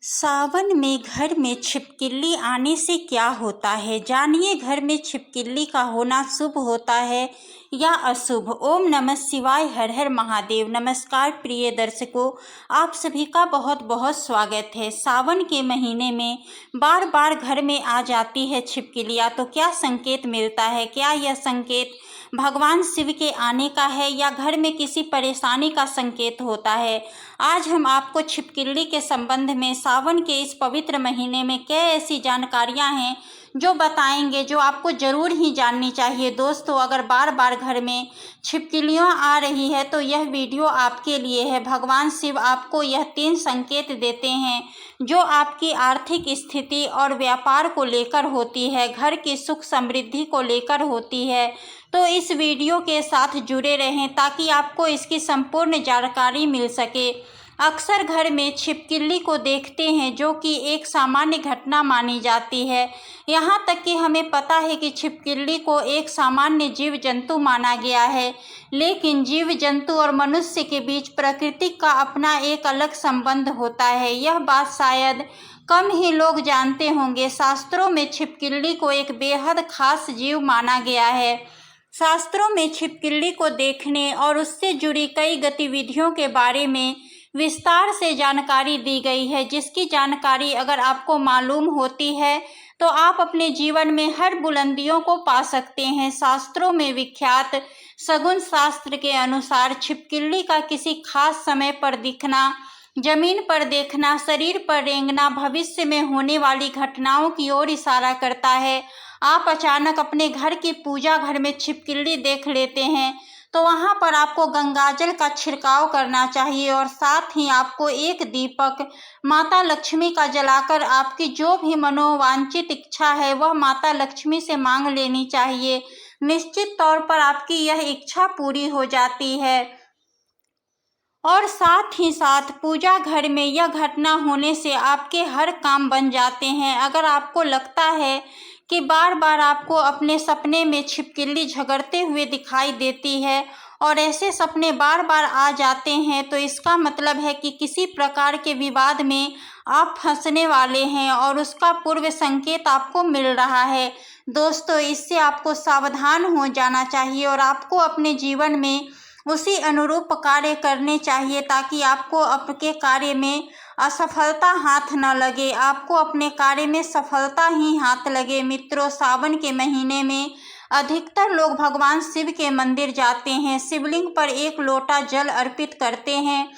सावन में घर में छिपकली आने से क्या होता है, जानिए। घर में छिपकली का होना शुभ होता है या अशुभ। ओम नमः शिवाय, हर हर महादेव। नमस्कार प्रिय दर्शकों, आप सभी का बहुत बहुत स्वागत है। सावन के महीने में बार बार घर में आ जाती है छिपकलियाँ, तो क्या संकेत मिलता है? क्या यह संकेत भगवान शिव के आने का है या घर में किसी परेशानी का संकेत होता है? आज हम आपको छिपकली के संबंध में सावन के इस पवित्र महीने में कई ऐसी जानकारियां हैं जो बताएंगे, जो आपको ज़रूर ही जाननी चाहिए। दोस्तों, अगर बार बार घर में छिपकलियां आ रही है तो यह वीडियो आपके लिए है। भगवान शिव आपको यह 3 संकेत देते हैं जो आपकी आर्थिक स्थिति और व्यापार को लेकर होती है, घर की सुख समृद्धि को लेकर होती है। तो इस वीडियो के साथ जुड़े रहें ताकि आपको इसकी संपूर्ण जानकारी मिल सके। अक्सर घर में छिपकली को देखते हैं जो कि एक सामान्य घटना मानी जाती है। यहाँ तक कि हमें पता है कि छिपकली को एक सामान्य जीव जंतु माना गया है, लेकिन जीव जंतु और मनुष्य के बीच प्रकृति का अपना एक अलग संबंध होता है। यह बात शायद कम ही लोग जानते होंगे। शास्त्रों में छिपकली को एक बेहद खास जीव माना गया है। शास्त्रों में छिपकली को देखने और उससे जुड़ी कई गतिविधियों के बारे में विस्तार से जानकारी दी गई है, जिसकी जानकारी अगर आपको मालूम होती है तो आप अपने जीवन में हर बुलंदियों को पा सकते हैं। शास्त्रों में विख्यात शगुन शास्त्र के अनुसार छिपकली का किसी खास समय पर दिखना, जमीन पर देखना, शरीर पर रेंगना भविष्य में होने वाली घटनाओं की ओर इशारा करता है। आप अचानक अपने घर की पूजा घर में छिपकली देख लेते हैं तो वहां पर आपको गंगाजल का छिड़काव करना चाहिए और साथ ही आपको एक दीपक माता लक्ष्मी का जलाकर आपकी जो भी मनोवांछित इच्छा है वह माता लक्ष्मी से मांग लेनी चाहिए। निश्चित तौर पर आपकी यह इच्छा पूरी हो जाती है। और साथ ही साथ पूजा घर में यह घटना होने से आपके हर काम बन जाते हैं। अगर आपको लगता है कि बार बार आपको अपने सपने में छिपकली झगड़ते हुए दिखाई देती है और ऐसे सपने बार बार आ जाते हैं, तो इसका मतलब है कि किसी प्रकार के विवाद में आप फंसने वाले हैं और उसका पूर्व संकेत आपको मिल रहा है। दोस्तों, इससे आपको सावधान हो जाना चाहिए और आपको अपने जीवन में उसी अनुरूप कार्य करने चाहिए ताकि आपको आपके कार्य में असफलता हाथ न लगे, आपको अपने कार्य में सफलता ही हाथ लगे। मित्रों, सावन के महीने में अधिकतर लोग भगवान शिव के मंदिर जाते हैं, शिवलिंग पर एक लोटा जल अर्पित करते हैं।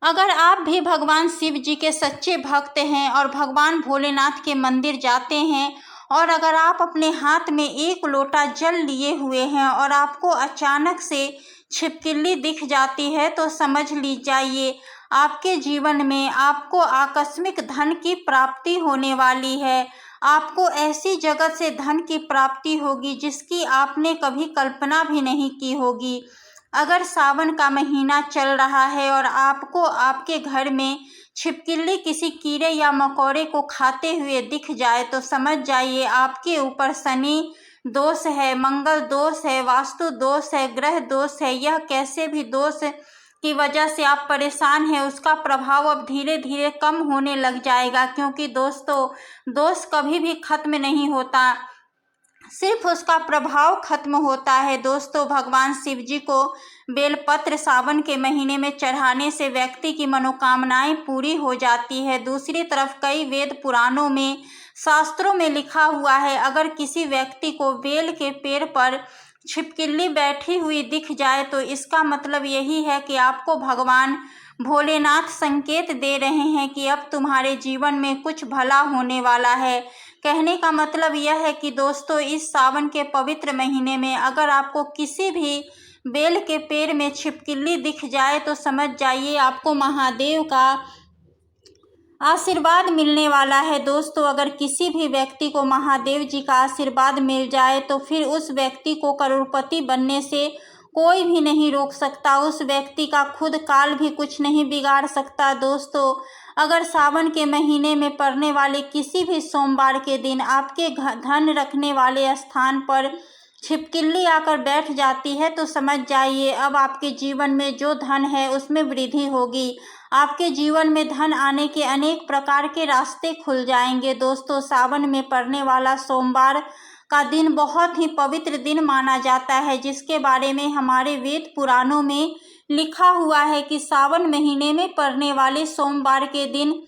अगर आप भी भगवान शिव जी के सच्चे भक्त हैं और भगवान भोलेनाथ के मंदिर जाते हैं और अगर आप अपने हाथ में एक लोटा जल लिए हुए हैं और आपको अचानक से छिपकली दिख जाती है तो समझ ली जाइए आपके जीवन में आपको आकस्मिक धन की प्राप्ति होने वाली है। आपको ऐसी जगत से धन की प्राप्ति होगी जिसकी आपने कभी कल्पना भी नहीं की होगी। अगर सावन का महीना चल रहा है और आपको आपके घर में छिपकली किसी कीड़े या मकोड़े को खाते हुए दिख जाए तो समझ जाइए आपके ऊपर शनि दोष है, मंगल दोष है, वास्तु दोष है, ग्रह दोष है। यह कैसे भी दोष की वजह से आप परेशान हैं उसका प्रभाव अब धीरे धीरे कम होने लग जाएगा, क्योंकि दोस्तों दोष कभी भी खत्म नहीं होता, सिर्फ उसका प्रभाव खत्म होता है। दोस्तों, भगवान शिव जी को बेलपत्र सावन के महीने में चढ़ाने से व्यक्ति की मनोकामनाएं पूरी हो जाती है। दूसरी तरफ कई वेद पुराणों में शास्त्रों में लिखा हुआ है, अगर किसी व्यक्ति को बेल के पेड़ पर छिपकली बैठी हुई दिख जाए तो इसका मतलब यही है कि आपको भगवान भोलेनाथ संकेत दे रहे हैं कि अब तुम्हारे जीवन में कुछ भला होने वाला है। कहने का मतलब यह है कि दोस्तों, इस सावन के पवित्र महीने में अगर आपको किसी भी बेल के पेड़ में छिपकली दिख जाए तो समझ जाइए आपको महादेव का आशीर्वाद मिलने वाला है। दोस्तों, अगर किसी भी व्यक्ति को महादेव जी का आशीर्वाद मिल जाए तो फिर उस व्यक्ति को करोड़पति बनने से कोई भी नहीं रोक सकता, उस व्यक्ति का खुद काल भी कुछ नहीं बिगाड़ सकता। दोस्तों, अगर सावन के महीने में पड़ने वाले किसी भी सोमवार के दिन आपके धन रखने वाले स्थान पर छिपकली आकर बैठ जाती है तो समझ जाइए अब आपके जीवन में जो धन है उसमें वृद्धि होगी। आपके जीवन में धन आने के अनेक प्रकार के रास्ते खुल जाएंगे। दोस्तों, सावन में पड़ने वाला सोमवार का दिन बहुत ही पवित्र दिन माना जाता है, जिसके बारे में हमारे वेद पुराणों में लिखा हुआ है कि सावन महीने में पड़ने वाले सोमवार के दिन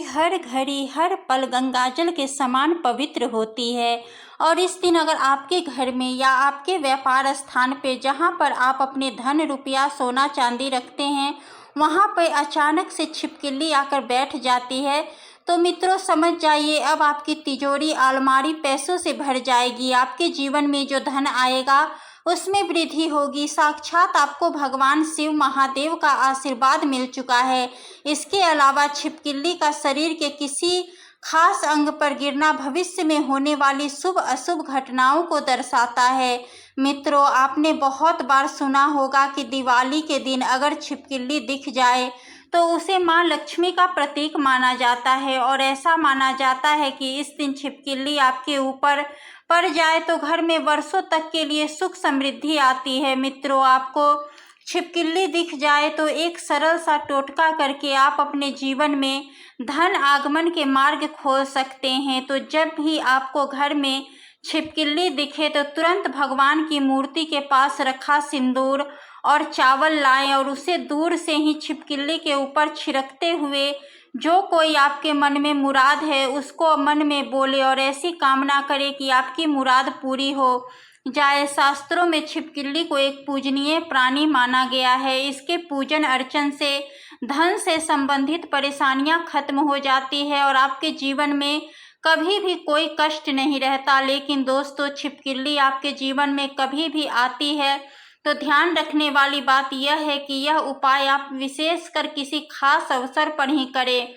हर घड़ी हर पल गंगाजल के समान पवित्र होती है। और इस दिन अगर आपके घर में या आपके व्यापार स्थान पे जहाँ पर आप अपने धन रुपया सोना चांदी रखते हैं वहाँ पे अचानक से छिपकली आकर बैठ जाती है, तो मित्रों समझ जाइए अब आपकी तिजोरी अलमारी पैसों से भर जाएगी। आपके जीवन में जो धन आएगा उसमें वृद्धि होगी। साक्षात आपको भगवान शिव महादेव का आशीर्वाद मिल चुका है। इसके अलावा छिपकली का शरीर के किसी खास अंग पर गिरना भविष्य में होने वाली शुभ अशुभ घटनाओं को दर्शाता है। मित्रों, आपने बहुत बार सुना होगा कि दिवाली के दिन अगर छिपकली दिख जाए तो उसे माँ लक्ष्मी का प्रतीक माना जाता है, और ऐसा माना जाता है कि इस दिन छिपकली आपके ऊपर पड़ जाए तो घर में वर्षों तक के लिए सुख समृद्धि आती है। मित्रों, आपको छिपकली दिख जाए तो एक सरल सा टोटका करके आप अपने जीवन में धन आगमन के मार्ग खोल सकते हैं। तो जब भी आपको घर में छिपकली दिखे तो तुरंत भगवान की मूर्ति के पास रखा सिंदूर और चावल लाएं और उसे दूर से ही छिपकली के ऊपर छिड़कते हुए जो कोई आपके मन में मुराद है उसको मन में बोले और ऐसी कामना करे कि आपकी मुराद पूरी हो जाए। शास्त्रों में छिपकली को एक पूजनीय प्राणी माना गया है। इसके पूजन अर्चन से धन से संबंधित परेशानियां खत्म हो जाती है और आपके जीवन में कभी भी कोई कष्ट नहीं रहता। लेकिन दोस्तों, छिपकली आपके जीवन में कभी भी आती है तो ध्यान रखने वाली बात यह है कि यह उपाय आप विशेषकर किसी खास अवसर पर ही करें।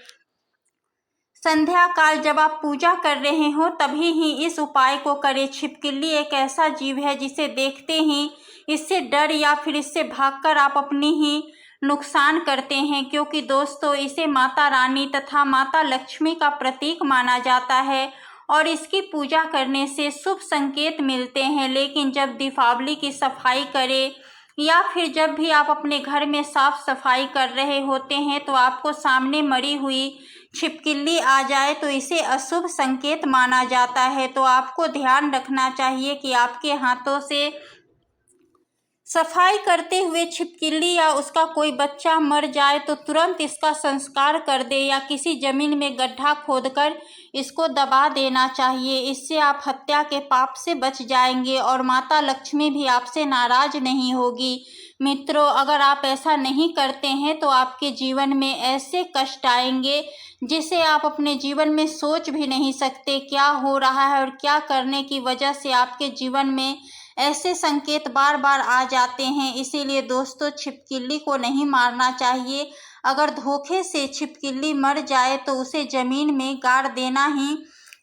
संध्या काल जब आप पूजा कर रहे हो तभी ही इस उपाय को करें। छिपकली एक ऐसा जीव है जिसे देखते ही इससे डर या फिर इससे भागकर आप अपनी ही नुकसान करते हैं, क्योंकि दोस्तों इसे माता रानी तथा माता लक्ष्मी का प्रतीक माना जाता है और इसकी पूजा करने से शुभ संकेत मिलते हैं। लेकिन जब दीपावली की सफाई करें या फिर जब भी आप अपने घर में साफ सफाई कर रहे होते हैं तो आपको सामने मरी हुई छिपकली आ जाए तो इसे अशुभ संकेत माना जाता है। तो आपको ध्यान रखना चाहिए कि आपके हाथों से सफाई करते हुए छिपकली या उसका कोई बच्चा मर जाए तो तुरंत इसका संस्कार कर दे या किसी जमीन में गड्ढा खोदकर इसको दबा देना चाहिए। इससे आप हत्या के पाप से बच जाएंगे और माता लक्ष्मी भी आपसे नाराज नहीं होगी। मित्रों, अगर आप ऐसा नहीं करते हैं तो आपके जीवन में ऐसे कष्ट आएंगे जिसे आप अपने जीवन में सोच भी नहीं सकते क्या हो रहा है और क्या करने की वजह से आपके जीवन में ऐसे संकेत बार बार आ जाते हैं। इसीलिए दोस्तों, छिपकली को नहीं मारना चाहिए। अगर धोखे से छिपकली मर जाए तो उसे जमीन में गाड़ देना ही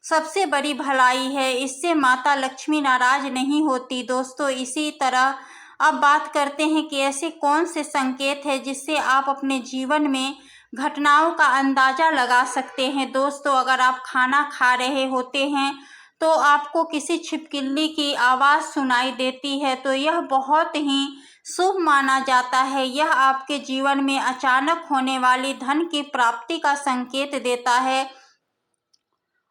सबसे बड़ी भलाई है। इससे माता लक्ष्मी नाराज नहीं होती। दोस्तों, इसी तरह अब बात करते हैं कि ऐसे कौन से संकेत हैं जिससे आप अपने जीवन में घटनाओं का अंदाजा लगा सकते हैं। दोस्तों, अगर आप खाना खा रहे होते हैं तो आपको किसी छिपकली की आवाज़ सुनाई देती है तो यह बहुत ही शुभ माना जाता है। यह आपके जीवन में अचानक होने वाली धन की प्राप्ति का संकेत देता है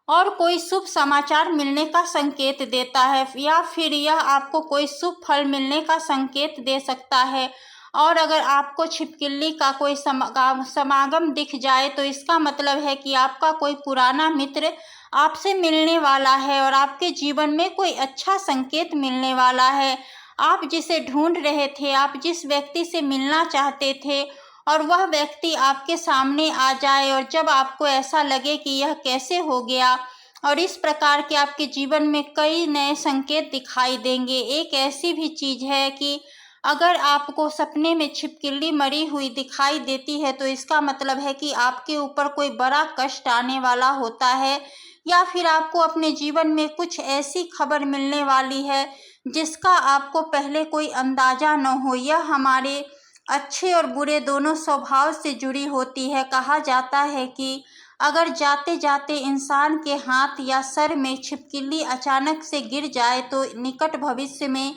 और कोई शुभ समाचार मिलने का संकेत देता है, या फिर यह आपको कोई शुभ फल मिलने का संकेत दे सकता है। और अगर आपको छिपकली का कोई समागम दिख जाए तो इसका मतलब है कि आपका कोई पुराना मित्र आपसे मिलने वाला है और आपके जीवन में कोई अच्छा संकेत मिलने वाला है। आप जिसे ढूंढ रहे थे, आप जिस व्यक्ति से मिलना चाहते थे और वह व्यक्ति आपके सामने आ जाए, और जब आपको ऐसा लगे कि यह कैसे हो गया, और इस प्रकार के आपके जीवन में कई नए संकेत दिखाई देंगे। एक ऐसी भी चीज़ है कि अगर आपको सपने में छिपकली मरी हुई दिखाई देती है तो इसका मतलब है कि आपके ऊपर कोई बड़ा कष्ट आने वाला होता है, या फिर आपको अपने जीवन में कुछ ऐसी खबर मिलने वाली है जिसका आपको पहले कोई अंदाजा न हो। यह हमारे अच्छे और बुरे दोनों स्वभाव से जुड़ी होती है। कहा जाता है कि अगर जाते जाते इंसान के हाथ या सर में छिपकली अचानक से गिर जाए तो निकट भविष्य में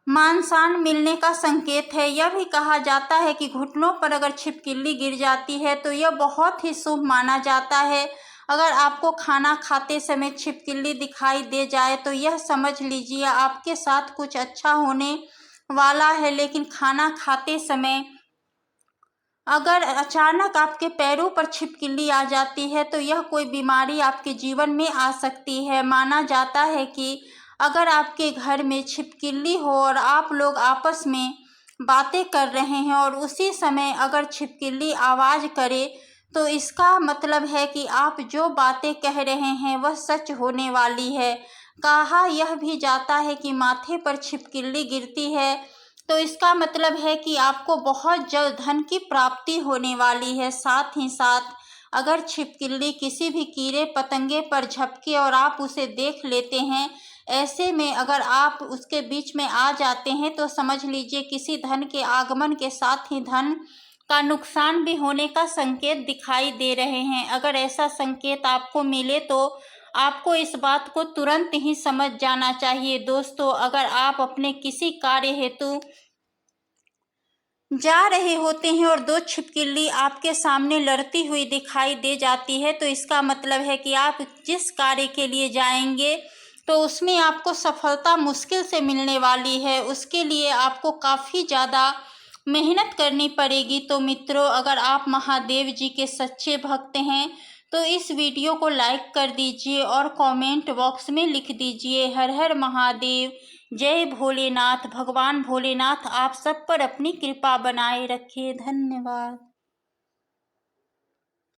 मान शान मिलने का संकेत है। यह भी कहा जाता है कि घुटनों पर अगर छिपकली गिर जाती है तो यह बहुत ही शुभ माना जाता है। अगर आपको खाना खाते समय छिपकली दिखाई दे जाए तो यह समझ लीजिए आपके साथ कुछ अच्छा होने वाला है। लेकिन खाना खाते समय अगर अचानक आपके पैरों पर छिपकली आ जाती है तो यह कोई बीमारी आपके जीवन में आ सकती है। माना जाता है कि अगर आपके घर में छिपकली हो और आप लोग आपस में बातें कर रहे हैं और उसी समय अगर छिपकली आवाज़ करे तो इसका मतलब है कि आप जो बातें कह रहे हैं वह सच होने वाली है। कहा यह भी जाता है कि माथे पर छिपकली गिरती है तो इसका मतलब है कि आपको बहुत जल्द धन की प्राप्ति होने वाली है। साथ ही साथ अगर छिपकली किसी भी कीड़े पतंगे पर झपके और आप उसे देख लेते हैं, ऐसे में अगर आप उसके बीच में आ जाते हैं तो समझ लीजिए किसी धन के आगमन के साथ ही धन का नुकसान भी होने का संकेत दिखाई दे रहे हैं। अगर ऐसा संकेत आपको मिले तो आपको इस बात को तुरंत ही समझ जाना चाहिए। दोस्तों, अगर आप अपने किसी कार्य हेतु जा रहे होते हैं और दो छिपकली आपके सामने लड़ती हुई दिखाई दे जाती है तो इसका मतलब है कि आप जिस कार्य के लिए जाएंगे तो उसमें आपको सफलता मुश्किल से मिलने वाली है। उसके लिए आपको काफ़ी ज़्यादा मेहनत करनी पड़ेगी। तो मित्रों, अगर आप महादेव जी के सच्चे भक्त हैं तो इस वीडियो को लाइक कर दीजिए और कमेंट बॉक्स में लिख दीजिए हर हर महादेव, जय भोलेनाथ। भगवान भोलेनाथ आप सब पर अपनी कृपा बनाए रखे। धन्यवाद।